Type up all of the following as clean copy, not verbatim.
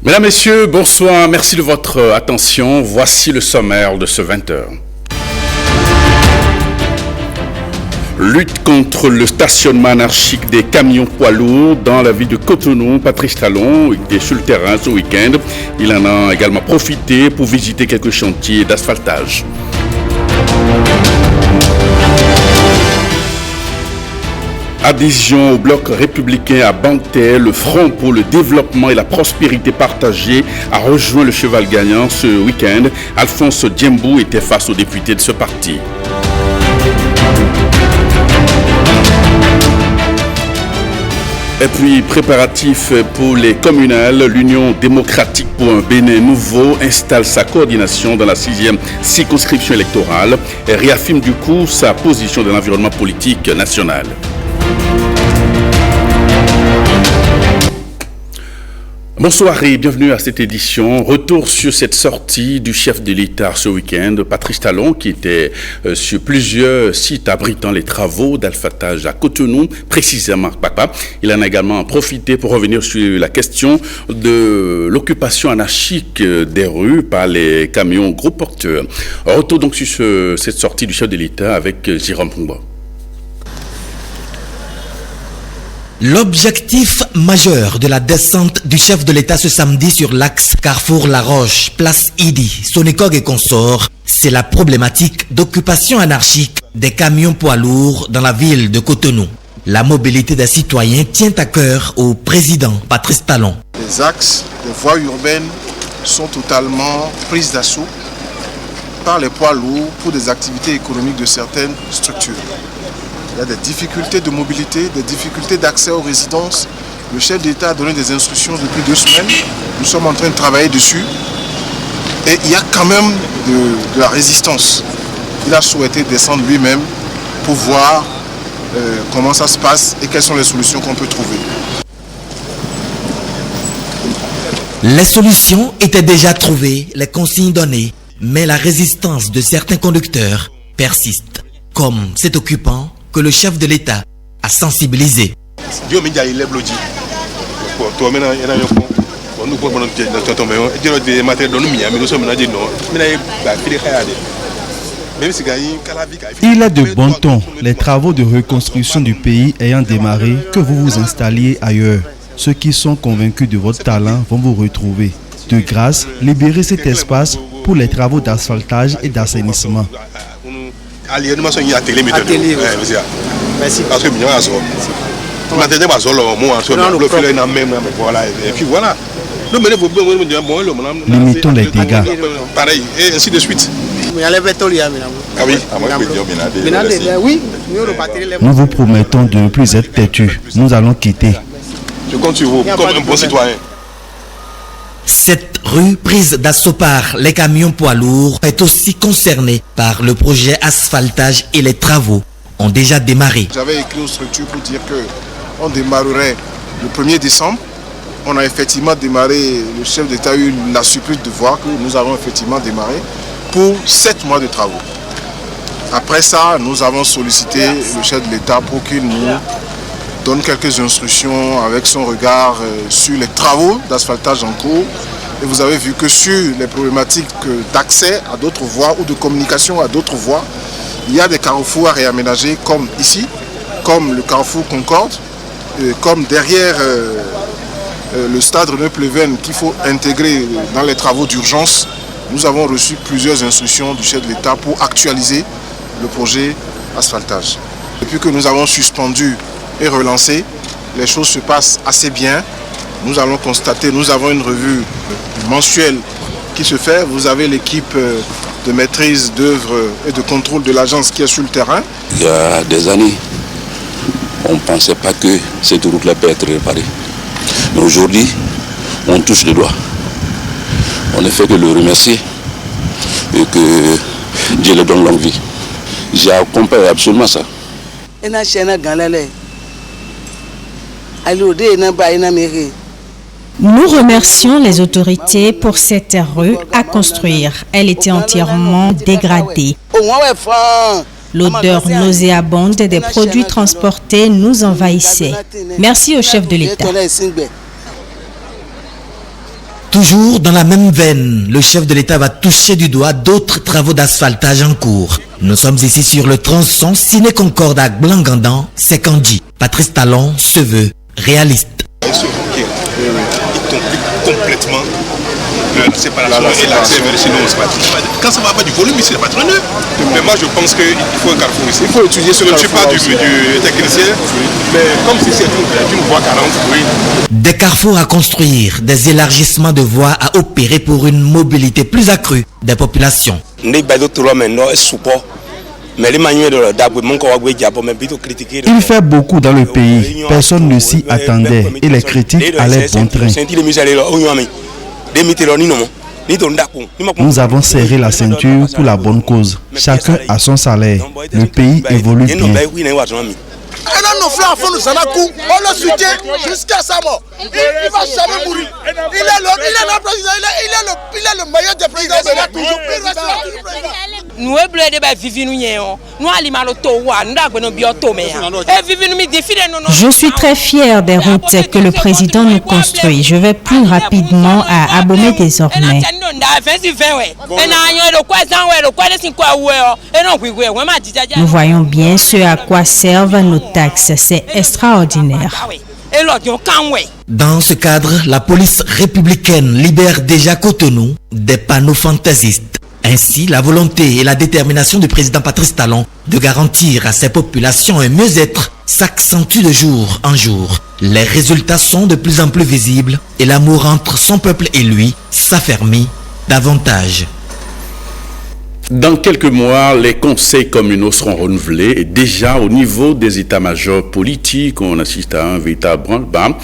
Mesdames, Messieurs, bonsoir, merci de votre attention. Voici le sommaire de ce 20h. Lutte contre le stationnement anarchique des camions poids lourds dans la ville de Cotonou. Patrice Talon était sur le terrain ce week-end. Il en a également profité pour visiter quelques chantiers d'asphaltage. Adhésion au bloc républicain à Bantais, le Front pour le développement et la prospérité partagée a rejoint le cheval gagnant ce week-end. Alphonse Diembou était face aux députés de ce parti. Et puis, préparatifs pour les communales, l'Union démocratique pour un Bénin nouveau installe sa coordination dans la 6e circonscription électorale et réaffirme du coup sa position dans l'environnement politique national. Bonsoir et bienvenue à cette édition. Retour sur cette sortie du chef de l'État ce week-end, Patrice Talon, qui était sur plusieurs sites abritant les travaux d'asphaltage à Cotonou, précisément Papa. Il en a également profité pour revenir sur la question de l'occupation anarchique des rues par les camions gros porteurs. Retour donc sur cette sortie du chef de l'État avec Jérôme Pumba. L'objectif majeur de la descente du chef de l'État ce samedi sur l'axe Carrefour-La Roche, place Idi, Sonicog et consorts, c'est la problématique d'occupation anarchique des camions poids lourds dans la ville de Cotonou. La mobilité des citoyens tient à cœur au président Patrice Talon. Les axes, les voies urbaines sont totalement prises d'assaut par les poids lourds pour des activités économiques de certaines structures. Il y a des difficultés de mobilité, des difficultés d'accès aux résidences. Le chef d'État a donné des instructions depuis 2 semaines. Nous sommes en train de travailler dessus. Et il y a quand même de la résistance. Il a souhaité descendre lui-même pour voir comment ça se passe et quelles sont les solutions qu'on peut trouver. Les solutions étaient déjà trouvées, les consignes données, mais la résistance de certains conducteurs persiste, comme cet occupant que le chef de l'État a sensibilisé. Il est de bon ton, les travaux de reconstruction du pays ayant démarré, que vous vous installiez ailleurs. Ceux qui sont convaincus de votre talent vont vous retrouver. De grâce, libérez cet espace pour les travaux d'asphaltage et d'assainissement. Merci. Parce que limitons les dégâts. Pareil, et ainsi de suite. Nous vous promettons de ne plus être têtus. Nous allons quitter. Je compte sur vous comme un bon citoyen. Cette rue prise d'assaut par les camions poids lourds est aussi concernée par le projet asphaltage et les travaux ont déjà démarré. J'avais écrit aux structures pour dire qu'on démarrerait le 1er décembre. On a effectivement démarré, le chef d'État a eu la surprise de voir que nous avons effectivement démarré pour 7 mois de travaux. Après ça, nous avons sollicité le chef de l'État pour qu'il nous donne quelques instructions avec son regard sur les travaux d'asphaltage en cours. Et vous avez vu que sur les problématiques d'accès à d'autres voies ou de communication à d'autres voies, il y a des carrefours à réaménager comme ici, comme le carrefour Concorde, comme derrière le stade René Pleven qu'il faut intégrer dans les travaux d'urgence. Nous avons reçu plusieurs instructions du chef de l'État pour actualiser le projet asphaltage. Depuis que nous avons suspendu et relancé, les choses se passent assez bien. Nous allons constater, nous avons une revue mensuelle qui se fait. Vous avez l'équipe de maîtrise d'œuvre et de contrôle de l'agence qui est sur le terrain. Il y a des années, on ne pensait pas que cette route-là peut être réparée. Mais aujourd'hui, on touche le doigt. On ne fait que le remercier et que Dieu le donne longue vie. J'ai accompagné absolument ça. Nous remercions les autorités pour cette rue à construire. Elle était entièrement dégradée. L'odeur nauséabonde des produits transportés nous envahissait. Merci au chef de l'État. Toujours dans la même veine, le chef de l'État va toucher du doigt d'autres travaux d'asphaltage en cours. Nous sommes ici sur le tronçon Ciné Concorde à Blangandan, Sekandji. Patrice Talon se veut réaliste. Il complique complètement la séparation et l'accès vers le sinon. Quand ça va pas du volume ici, c'est pas très nul. Mais moi je pense qu'il faut un carrefour ici. Il faut étudier ce carrefour. Je ne suis pas du technicien, mais comme si c'est une voie 40, oui. Des carrefours à construire, des élargissements de voies à opérer pour une mobilité plus accrue des populations. Il fait beaucoup dans le pays. Personne ne s'y attendait et les critiques allaient bon train. Nous avons serré la ceinture pour la bonne cause. Chacun a son salaire. Le pays évolue bien. Un de nos frères enfants nous en a coup, on le soutient jusqu'à sa mort. Il va jamais mourir. Il est le président, il est le meilleur des présidents. Il restera toujours président. Nous Je suis très fier des routes que le président nous construit. Je vais plus rapidement à Abomey désormais. Nous voyons bien ce à quoi servent nos taxes. C'est extraordinaire. Dans ce cadre, la police républicaine libère déjà Cotonou des panneaux fantaisistes. Ainsi, la volonté et la détermination du président Patrice Talon de garantir à ses populations un mieux-être s'accentuent de jour en jour. Les résultats sont de plus en plus visibles et l'amour entre son peuple et lui s'affermit davantage. Dans quelques mois, les conseils communaux seront renouvelés et déjà au niveau des états-majors politiques, on assiste à un véritable branle-bas.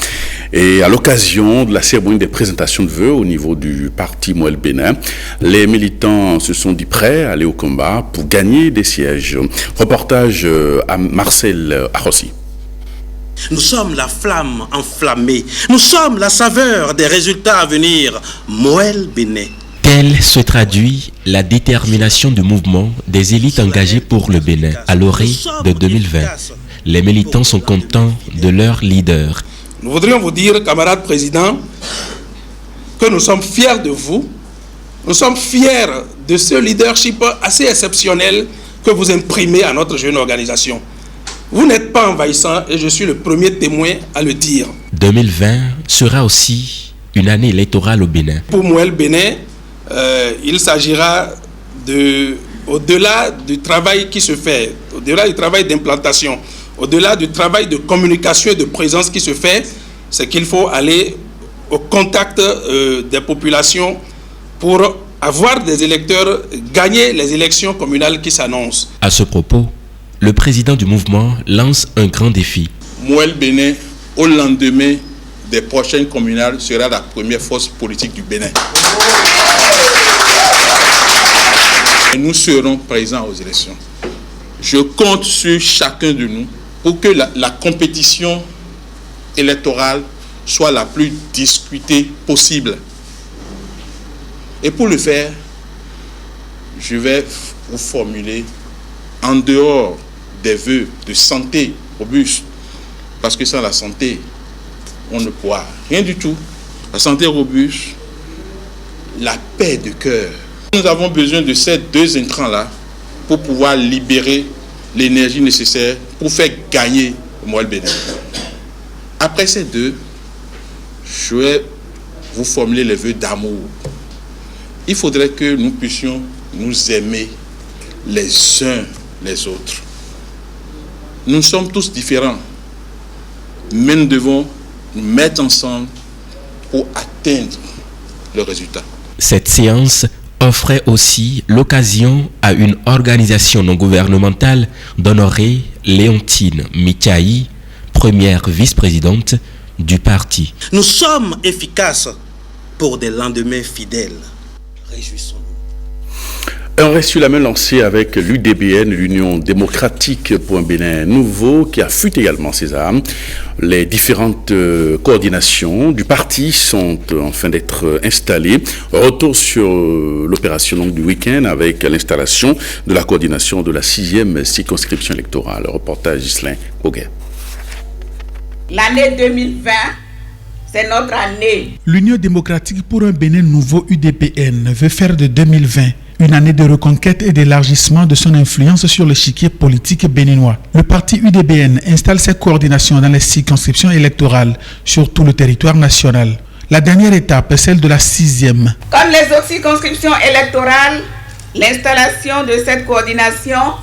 Et à l'occasion de la cérémonie des présentations de vœux au niveau du parti Mouel Bénin, les militants se sont dit prêts à aller au combat pour gagner des sièges. Reportage à Marcel Arrossi. Nous sommes la flamme enflammée. Nous sommes la saveur des résultats à venir. Mouel Bénin. Telle se traduit la détermination du mouvement des élites engagées pour le Bénin à l'orée de 2020. Les militants sont contents de leur leader. Nous voudrions vous dire, camarades présidents, que nous sommes fiers de vous. Nous sommes fiers de ce leadership assez exceptionnel que vous imprimez à notre jeune organisation. Vous n'êtes pas envahissant et je suis le premier témoin à le dire. 2020 sera aussi une année électorale au Bénin. Pour Mouel Bénin, il s'agira au-delà du travail qui se fait, au-delà du travail d'implantation, au-delà du travail de communication et de présence qui se fait, c'est qu'il faut aller au contact des populations pour avoir des électeurs, gagner les élections communales qui s'annoncent. À ce propos, le président du mouvement lance un grand défi. Mouel Bénin, au lendemain des prochaines communales, sera la première force politique du Bénin. Et nous serons présents aux élections. Je compte sur chacun de nous pour que la compétition électorale soit la plus discutée possible. Et pour le faire, je vais vous formuler, en dehors des vœux de santé robuste, parce que sans la santé, on ne pourra rien du tout. La santé robuste, la paix de cœur. Nous avons besoin de ces deux intrants-là pour pouvoir libérer l'énergie nécessaire pour faire gagner Mouel Bénin. Après ces deux, je vais vous formuler les vœux d'amour. Il faudrait que nous puissions nous aimer les uns les autres. Nous sommes tous différents, mais nous devons nous mettre ensemble pour atteindre le résultat. Cette séance offrait aussi l'occasion à une organisation non gouvernementale d'honorer Léontine Mikaï, première vice-présidente du parti. Nous sommes efficaces pour des lendemains fidèles. Réjouissons-nous. Un reçu la main lancé avec l'UDBN, l'Union démocratique pour un Bénin nouveau, qui affûte également ses armes. Les différentes coordinations du parti sont en train d'être installées. Retour sur l'opération du week-end avec l'installation de la coordination de la 6e circonscription électorale. Reportage Ghislain Boguet. L'année 2020 c'est notre année. L'Union démocratique pour un Bénin nouveau UDPN veut faire de 2020 une année de reconquête et d'élargissement de son influence sur l'échiquier politique béninois. Le parti UDBN installe ses coordinations dans les circonscriptions électorales sur tout le territoire national. La dernière étape est celle de la 6e. Comme les autres circonscriptions électorales, l'installation de cette coordination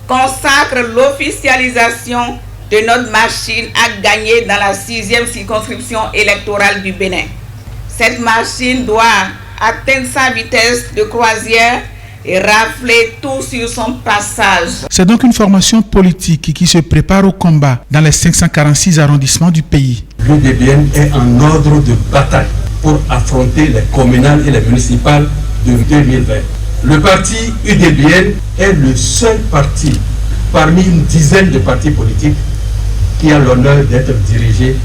consacre l'officialisation de notre machine à gagner dans la 6e circonscription électorale du Bénin. Cette machine doit atteindre sa vitesse de croisière et rafler tout sur son passage. C'est donc une formation politique qui se prépare au combat dans les 546 arrondissements du pays. L'UDBN est en ordre de bataille pour affronter les communales et les municipales de 2020. Le parti UDBN est le seul parti parmi une dizaine de partis politiques qui a l'honneur d'être dirigé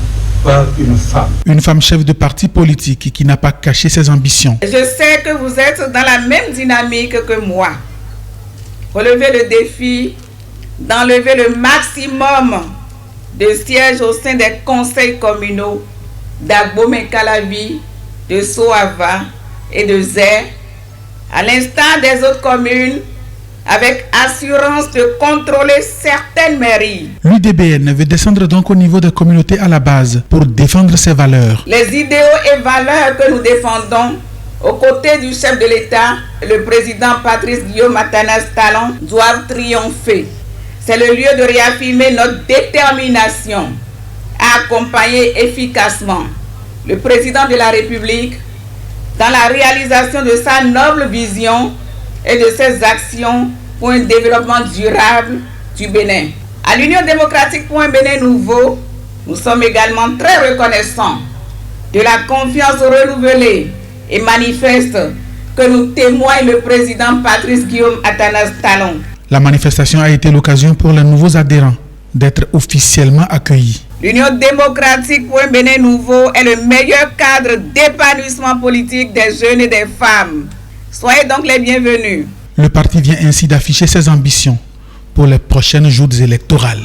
par une femme. Une femme chef de parti politique qui n'a pas caché ses ambitions. Je sais que vous êtes dans la même dynamique que moi. Relevez le défi d'enlever le maximum de sièges au sein des conseils communaux d'Abomey-Calavi, de Soava et de Zé, à l'instar des autres communes, avec assurance de contrôler certaines mairies. L'UDBN veut descendre donc au niveau des communautés à la base pour défendre ses valeurs. Les idéaux et valeurs que nous défendons aux côtés du chef de l'État, le président Patrice Guillaume Atanas Talon, doivent triompher. C'est le lieu de réaffirmer notre détermination à accompagner efficacement le président de la République dans la réalisation de sa noble vision et de ses actions pour un développement durable du Bénin. À l'Union démocratique pour un Bénin nouveau, nous sommes également très reconnaissants de la confiance renouvelée et manifeste que nous témoigne le président Patrice Guillaume Atanas Talon. La manifestation a été l'occasion pour les nouveaux adhérents d'être officiellement accueillis. L'Union démocratique pour un Bénin nouveau est le meilleur cadre d'épanouissement politique des jeunes et des femmes. Soyez donc les bienvenus. Le parti vient ainsi d'afficher ses ambitions pour les prochaines joutes électorales.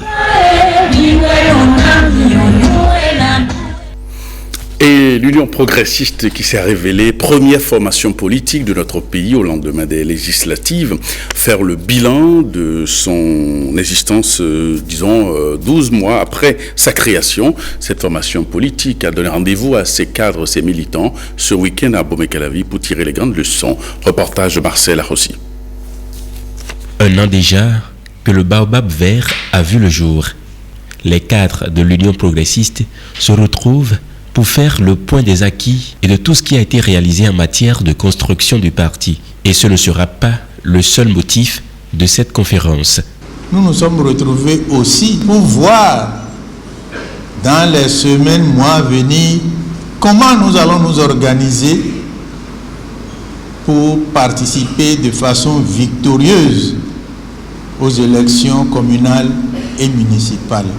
Et l'Union progressiste qui s'est révélée première formation politique de notre pays au lendemain des législatives, faire le bilan de son existence, 12 mois après sa création. Cette formation politique a donné rendez-vous à ses cadres, ses militants, ce week-end à Abomey-Calavi pour tirer les grandes leçons. Reportage de Marcel Arossi. Un an déjà que le baobab vert a vu le jour. Les cadres de l'Union progressiste se retrouvent pour faire le point des acquis et de tout ce qui a été réalisé en matière de construction du parti. Et ce ne sera pas le seul motif de cette conférence. Nous nous sommes retrouvés aussi pour voir dans les semaines, mois à venir, comment nous allons nous organiser pour participer de façon victorieuse aux élections communales et municipales.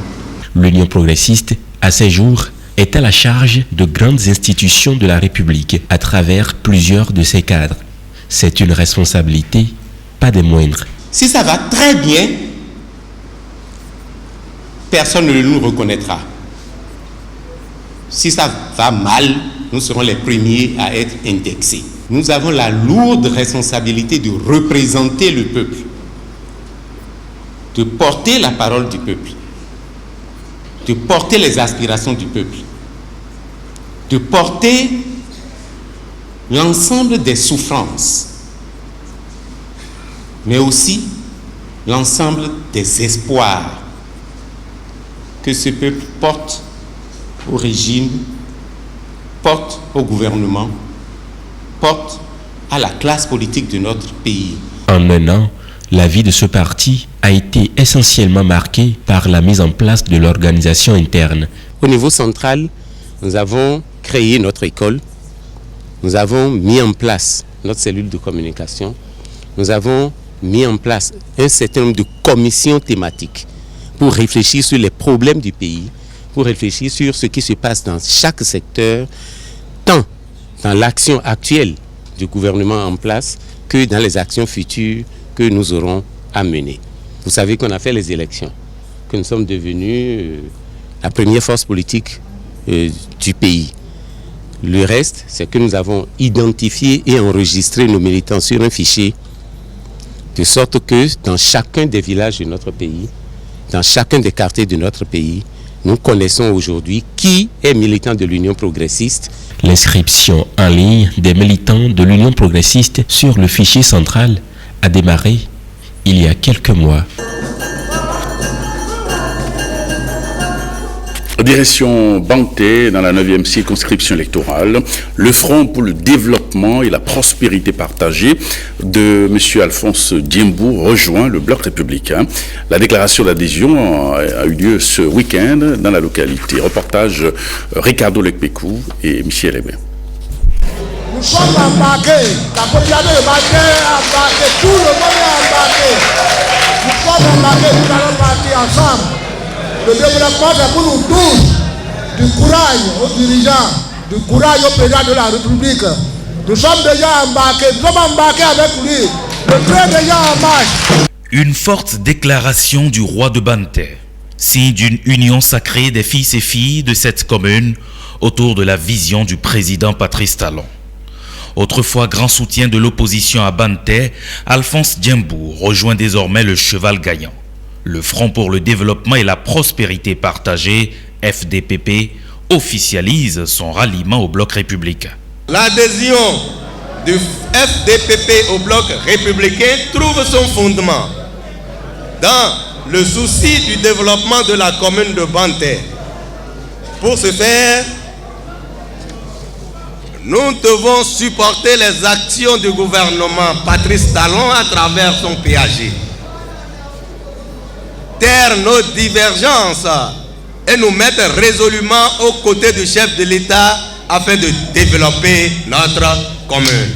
L'Union progressiste, à ses jours, est à la charge de grandes institutions de la République à travers plusieurs de ses cadres. C'est une responsabilité, pas des moindres. Si ça va très bien, personne ne nous reconnaîtra. Si ça va mal, nous serons les premiers à être indexés. Nous avons la lourde responsabilité de représenter le peuple, de porter la parole du peuple, de porter les aspirations du peuple, de porter l'ensemble des souffrances, mais aussi l'ensemble des espoirs que ce peuple porte au régime, porte au gouvernement, porte à la classe politique de notre pays. En un an, la vie de ce parti a été essentiellement marquée par la mise en place de l'organisation interne. Au niveau central, nous avons créé notre école, nous avons mis en place notre cellule de communication, nous avons mis en place un certain nombre de commissions thématiques pour réfléchir sur les problèmes du pays, pour réfléchir sur ce qui se passe dans chaque secteur, tant dans l'action actuelle du gouvernement en place que dans les actions futures que nous aurons à mener. Vous savez qu'on a fait les élections, que nous sommes devenus la première force politique du pays. Le reste, c'est que nous avons identifié et enregistré nos militants sur un fichier, de sorte que dans chacun des villages de notre pays, dans chacun des quartiers de notre pays, nous connaissons aujourd'hui qui est militant de l'Union progressiste. L'inscription en ligne des militants de l'Union progressiste sur le fichier central a démarré il y a quelques mois. Direction Banté, dans la 9e circonscription électorale, le Front pour le développement et la prospérité partagée de M. Alphonse Diembou rejoint le bloc républicain. La déclaration d'adhésion a eu lieu ce week-end dans la localité. Reportage Ricardo Lekpekou et Michel Hébert. Nous sommes embarqués, la population de Banté est embarquée, tout le monde est embarqué. Nous sommes embarqués, nous allons partir ensemble. Le développement, c'est pour nous tous. Du courage aux dirigeants, du courage au président de la République. Nous sommes déjà embarqués, nous sommes embarqués avec lui. Le train est déjà en marche. Une forte déclaration du roi de Banté, signe d'une union sacrée des fils et filles de cette commune autour de la vision du président Patrice Talon. Autrefois grand soutien de l'opposition à Banté, Alphonse Diembou rejoint désormais le cheval gagnant. Le Front pour le développement et la prospérité partagée, FDPP, officialise son ralliement au bloc républicain. L'adhésion du FDPP au bloc républicain trouve son fondement dans le souci du développement de la commune de Banté. Pour ce faire, nous devons supporter les actions du gouvernement Patrice Talon à travers son PAG. Taire nos divergences et nous mettre résolument aux côtés du chef de l'État afin de développer notre commune.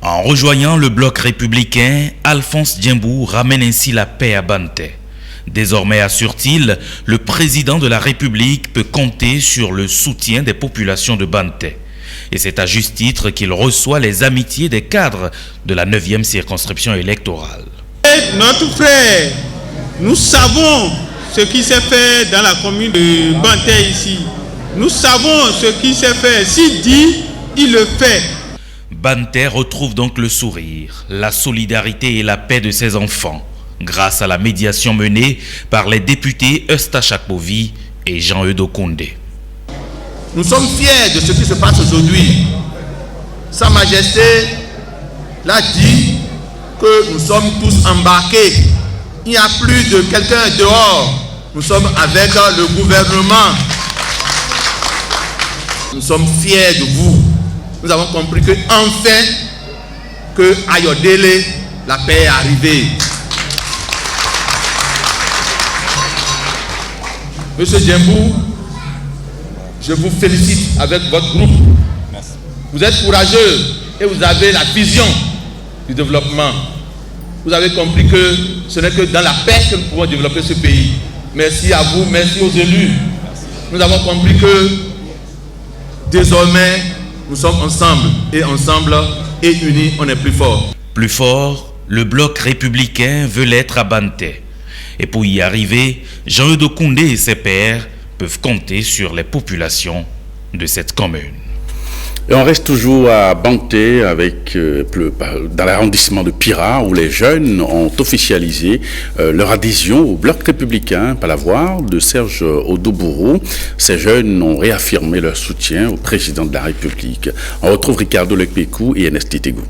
En rejoignant le bloc républicain, Alphonse Diembou ramène ainsi la paix à Banté. Désormais, assure-t-il, le président de la République peut compter sur le soutien des populations de Banté. Et c'est à juste titre qu'il reçoit les amitiés des cadres de la 9e circonscription électorale. Notre frère, nous savons ce qui s'est fait dans la commune de Banté ici. Nous savons ce qui s'est fait. S'il dit, il le fait. Banté retrouve donc le sourire, la solidarité et la paix de ses enfants, grâce à la médiation menée par les députés Eustache Akpovi et Jean-Eudes Koundé. Nous sommes fiers de ce qui se passe aujourd'hui. Sa Majesté l'a dit que nous sommes tous embarqués. Il n'y a plus de quelqu'un dehors. Nous sommes avec le gouvernement. Nous sommes fiers de vous. Nous avons compris que enfin, que Ayodele, la paix est arrivée. Monsieur Diembou, je vous félicite avec votre groupe. Merci. Vous êtes courageux et vous avez la vision du développement. Vous avez compris que ce n'est que dans la paix que nous pouvons développer ce pays. Merci à vous, merci aux élus. Merci. Nous avons compris que désormais, nous sommes ensemble et ensemble et unis, on est plus fort. Plus fort, le bloc républicain veut l'être à Banté. Et pour y arriver, Jean-Eudes Koundé et ses pairs peuvent compter sur les populations de cette commune. Et on reste toujours à Banté avec dans l'arrondissement de Pira où les jeunes ont officialisé leur adhésion au bloc républicain Palavoir de Serge Odobourou. Ces jeunes ont réaffirmé leur soutien au président de la République. On retrouve Ricardo Lekpekou et Ernest Tegou.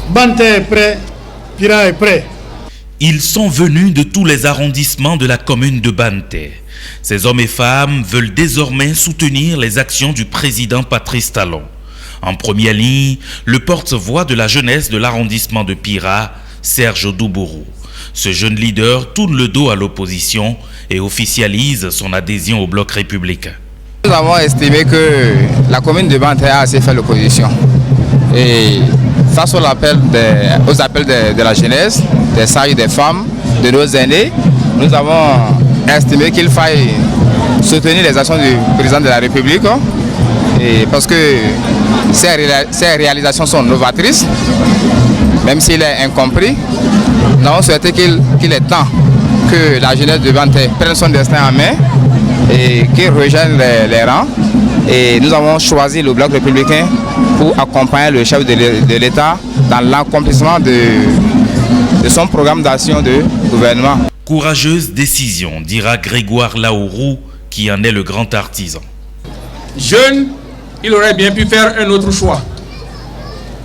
Banté est prêt, Pira est prêt. Ils sont venus de tous les arrondissements de la commune de Banté. Ces hommes et femmes veulent désormais soutenir les actions du président Patrice Talon. En première ligne, le porte-voix de la jeunesse de l'arrondissement de Pira, Serge Odobourou. Ce jeune leader tourne le dos à l'opposition et officialise son adhésion au bloc républicain. Nous avons estimé que la commune de Banté a assez fait l'opposition. Et face aux appels de la jeunesse, des sages, des femmes, de nos aînés, nous avons estimé qu'il faille soutenir les actions du président de la République. Et parce que ces réalisations sont novatrices, même s'il est incompris. Nous avons souhaité qu'il est temps que la jeunesse de Banté prenne son destin en main et qui rejoignent les rangs. Et nous avons choisi le Bloc républicain pour accompagner le chef de l'État dans l'accomplissement de son programme d'action de gouvernement. Courageuse décision, dira Grégoire Laourou, qui en est le grand artisan. Jeune, il aurait bien pu faire un autre choix.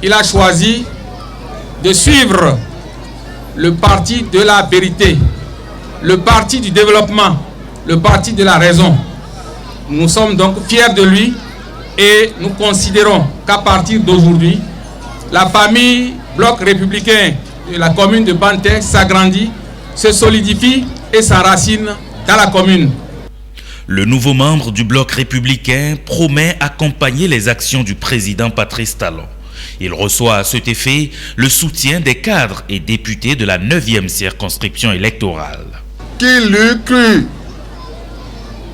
Il a choisi de suivre le parti de la vérité, le parti du développement, le parti de la raison. Nous sommes donc fiers de lui et nous considérons qu'à partir d'aujourd'hui, la famille Bloc républicain de la commune de Banté s'agrandit, se solidifie et s'enracine dans la commune. Le nouveau membre du Bloc républicain promet accompagner les actions du président Patrice Talon. Il reçoit à cet effet le soutien des cadres et députés de la 9e circonscription électorale. Qui l'eût cru,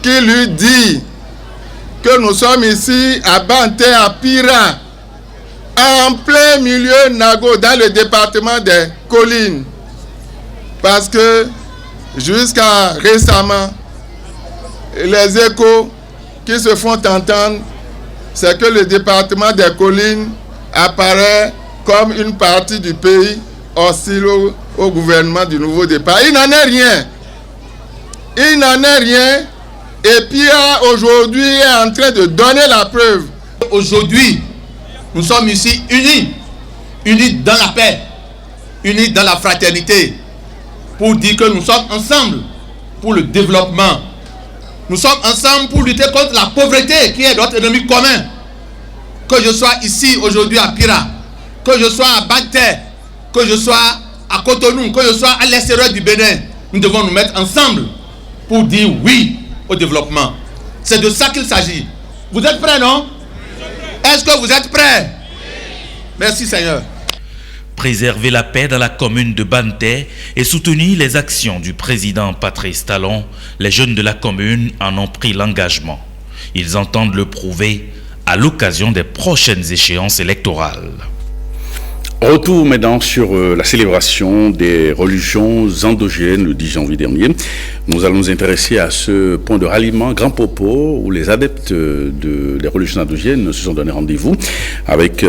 qui lui dit que nous sommes ici à Banté, à Pira, en plein milieu Nago, dans le département des Collines. Parce que jusqu'à récemment, les échos qui se font entendre, c'est que le département des Collines apparaît comme une partie du pays hostile au gouvernement du nouveau départ. Il n'en est rien. Il n'en est rien. Et Pira aujourd'hui est en train de donner la preuve. Aujourd'hui, nous sommes ici unis, unis dans la paix, unis dans la fraternité, pour dire que nous sommes ensemble pour le développement. Nous sommes ensemble pour lutter contre la pauvreté qui est notre ennemi commun. Que je sois ici aujourd'hui à Pira, que je sois à Banté, que je sois à Cotonou, que je sois à l'extérieur du Bénin, nous devons nous mettre ensemble pour dire oui au développement. C'est de ça qu'il s'agit. Vous êtes prêts, non? Est-ce que vous êtes prêts? Merci Seigneur. Préserver la paix dans la commune de Banté et soutenir les actions du président Patrice Talon, les jeunes de la commune en ont pris l'engagement. Ils entendent le prouver à l'occasion des prochaines échéances électorales. Retour maintenant sur la célébration des religions endogènes le 10 janvier dernier. Nous allons nous intéresser à ce point de ralliement Grand Popo où les adeptes des religions endogènes se sont donné rendez-vous avec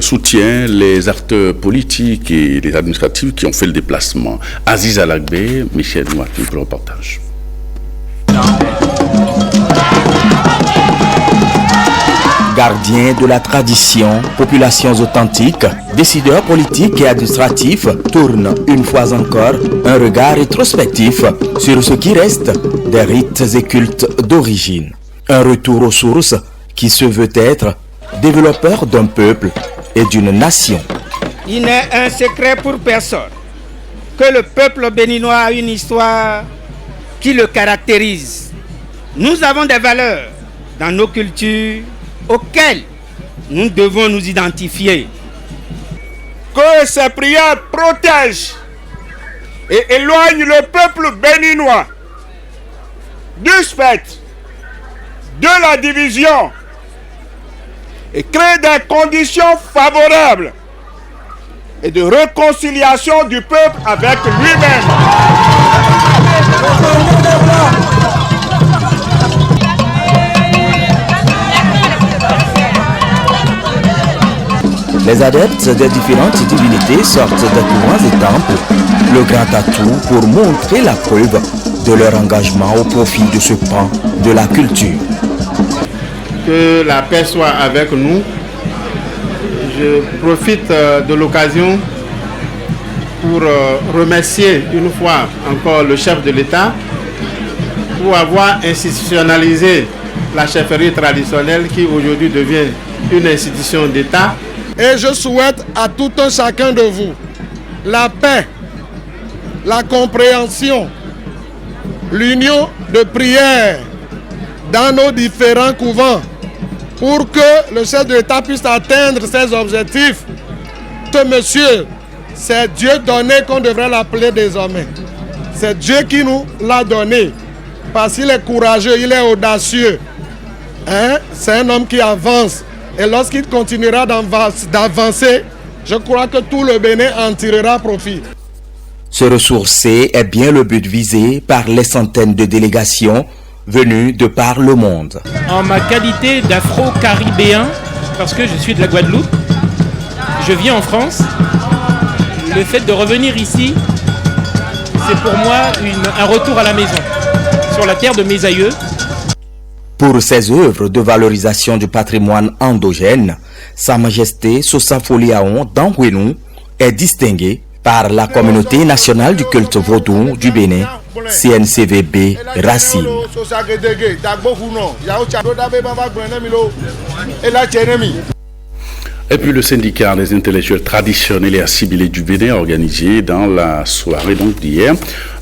soutien les acteurs politiques et les administratifs qui ont fait le déplacement. Aziz Alagbe, Michel Martin pour le reportage. Gardiens de la tradition, populations authentiques, décideurs politiques et administratifs tournent une fois encore un regard rétrospectif sur ce qui reste des rites et cultes d'origine. Un retour aux sources qui se veut être développeur d'un peuple et d'une nation. Il n'est un secret pour personne que le peuple béninois a une histoire qui le caractérise. Nous avons des valeurs dans nos cultures auxquelles nous devons nous identifier. Que ces prières protègent et éloignent le peuple béninois du spectre, de la division et créent des conditions favorables et de réconciliation du peuple avec lui-même. Les adeptes des différentes divinités sortent des courants et temples, le grand atout pour montrer la preuve de leur engagement au profit de ce pan de la culture. Que la paix soit avec nous. Je profite de l'occasion pour remercier une fois encore le chef de l'État pour avoir institutionnalisé la chefferie traditionnelle qui aujourd'hui devient une institution d'État. Et je souhaite à tout un chacun de vous la paix, la compréhension, l'union de prière dans nos différents couvents pour que le chef de l'État puisse atteindre ses objectifs. Ce monsieur, c'est Dieu donné qu'on devrait l'appeler désormais. C'est Dieu qui nous l'a donné parce qu'il est courageux, il est audacieux. Hein? C'est un homme qui avance. Et lorsqu'il continuera d'avancer, je crois que tout le Bénin en tirera profit. Se ressourcer est bien le but visé par les centaines de délégations venus de par le monde. En ma qualité d'afro-caribéen, parce que je suis de la Guadeloupe, je vis en France. Le fait de revenir ici, c'est pour moi un retour à la maison, sur la terre de mes aïeux. Pour ses œuvres de valorisation du patrimoine endogène, Sa Majesté Sosa Foliaon d'Angouenou est distingué par la communauté nationale du culte vaudou du Bénin, CNCVB Racine. Et puis le syndicat des intellectuels traditionnels et assimilés du Bénin a organisé dans la soirée d'hier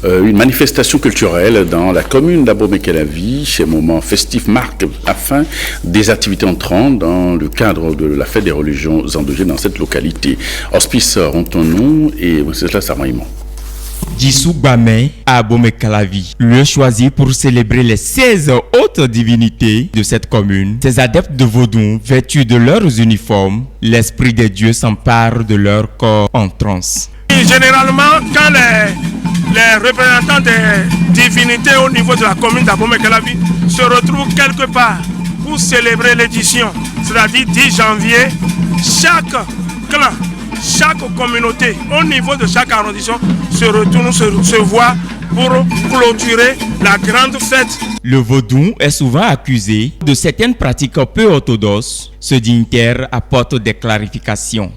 une manifestation culturelle dans la commune d'Abomey-Calavi. Ces moments festifs marquent la fin des activités entrantes dans le cadre de la fête des religions endogènes dans cette localité. Hospice Rontonou et Wenceslas Samaïmon. Dissou Bamé à Abomey-Calavi, lieu choisi pour célébrer les 16 autres divinités de cette commune. Ces adeptes de Vodou, vêtus de leurs uniformes, l'esprit des dieux s'empare de leur corps en transe. Généralement, quand les représentants des divinités au niveau de la commune d'Abomey-Calavi se retrouvent quelque part pour célébrer l'édition, c'est-à-dire 10 janvier, chaque clan, chaque communauté, au niveau de chaque arrondissement, se retourne, se voit pour clôturer la grande fête. Le vaudou est souvent accusé de certaines pratiques peu orthodoxes. Ce dignitaire apporte des clarifications.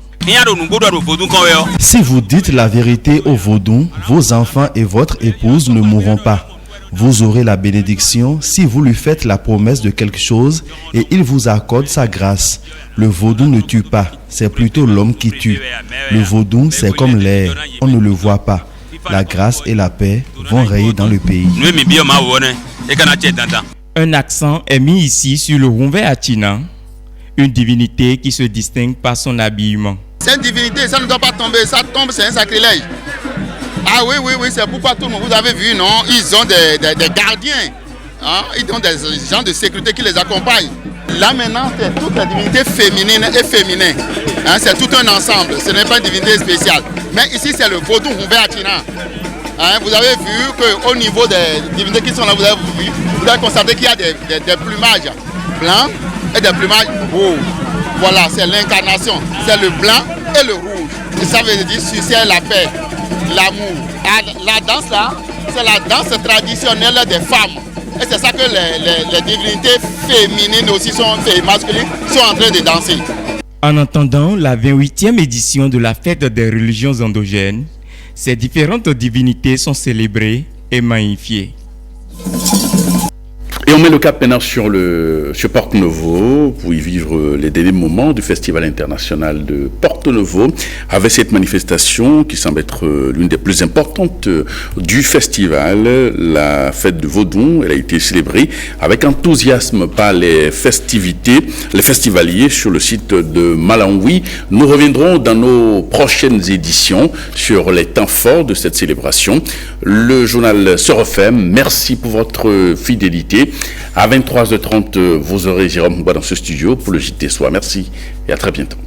Si vous dites la vérité au vaudou, vos enfants et votre épouse ne mourront pas. Vous aurez la bénédiction si vous lui faites la promesse de quelque chose et il vous accorde sa grâce. Le vaudou ne tue pas, c'est plutôt l'homme qui tue. Le vaudou, c'est comme l'air, on ne le voit pas. La grâce et la paix vont régner dans le pays. Un accent est mis ici sur le Roumbé Atina, une divinité qui se distingue par son habillement. Cette divinité, ça ne doit pas tomber, ça tombe, c'est un sacrilège. Ah oui, c'est pourquoi tout le monde, vous avez vu, non? Ils ont des gardiens, hein? Ils ont des gens de sécurité qui les accompagnent. Là maintenant, c'est toute la divinité féminine et féminin. Hein? C'est tout un ensemble, ce n'est pas une divinité spéciale. Mais ici, c'est le vaudou Roumbé Atina. Hein? Vous avez vu qu'au niveau des divinités qui sont là, vous avez constaté qu'il y a des plumages blancs et des plumages rouges. Voilà, c'est l'incarnation. C'est le blanc et le rouge. Et ça veut dire sucer la paix, l'amour. La danse là, c'est la danse traditionnelle des femmes. Et c'est ça que les divinités féminines aussi masculines sont en train de danser. En attendant la 28e édition de la fête des religions endogènes, ces différentes divinités sont célébrées et magnifiées. Et on met le cap maintenant sur Porto Novo pour y vivre les derniers moments du Festival international de Porto Novo avec cette manifestation qui semble être l'une des plus importantes du festival. La fête de Vodou, elle a été célébrée avec enthousiasme par les festivaliers sur le site de Malawi. Nous reviendrons dans nos prochaines éditions sur les temps forts de cette célébration. Le journal se referme. Merci pour votre fidélité. À 23h30, vous aurez Jérôme Bois dans ce studio pour le JT Soir. Merci et à très bientôt.